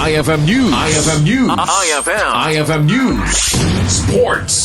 IFM News. IFM News. IFM News. Sports.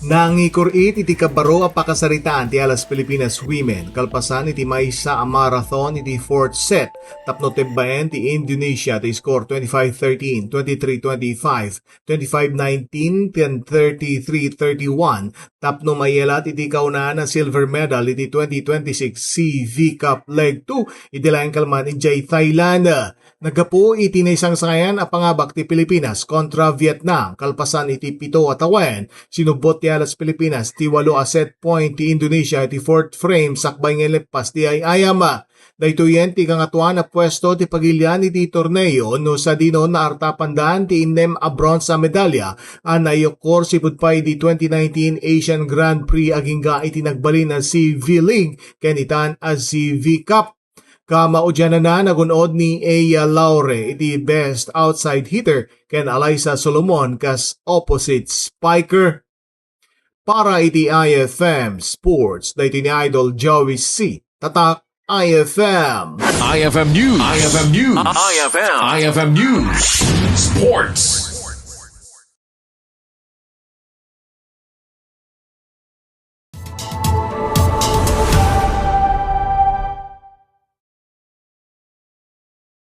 Nangikurit iti kabaro a pakasaritaan ti alas Pilipinas women. Kalpasan iti maysa a marathon iti fourth set. Tapno tebbaen ti Indonesia ti score 25-13, 23-25, 25-19, 10-33-31. Tapno mayelat iti Kaunaan na silver medal iti 2026 CV Cup Leg 2. Iti laing kalman iti Thailand. Nagapu iti naisang sangayan a pangabak ti Pilipinas kontra Vietnam. Kalpasan iti 7 atawen. Sinubot ti alas Pilipinas ti 8 a set point ti Indonesia ti fourth frame sakbay nga lepas ti ayama. Daytoyen ti kangatuan na pwesto ti pagilian iti torneo no sa dino na artapandan ti inem a bronze a medalya ang nayokor si Pudpay di 2019 Asian Grand Prix agingga iti nagbalin na CV League kanitan a CV Cup. Kamaudyan na nagunod ni Aya Laure iti best outside hitter ken Alyssa Solomon kas opposite spiker. Para iti IFM Sports, dahito ni Idol Joey C. Tatak IFM. IFM News. IFM News. IFM News. Sports.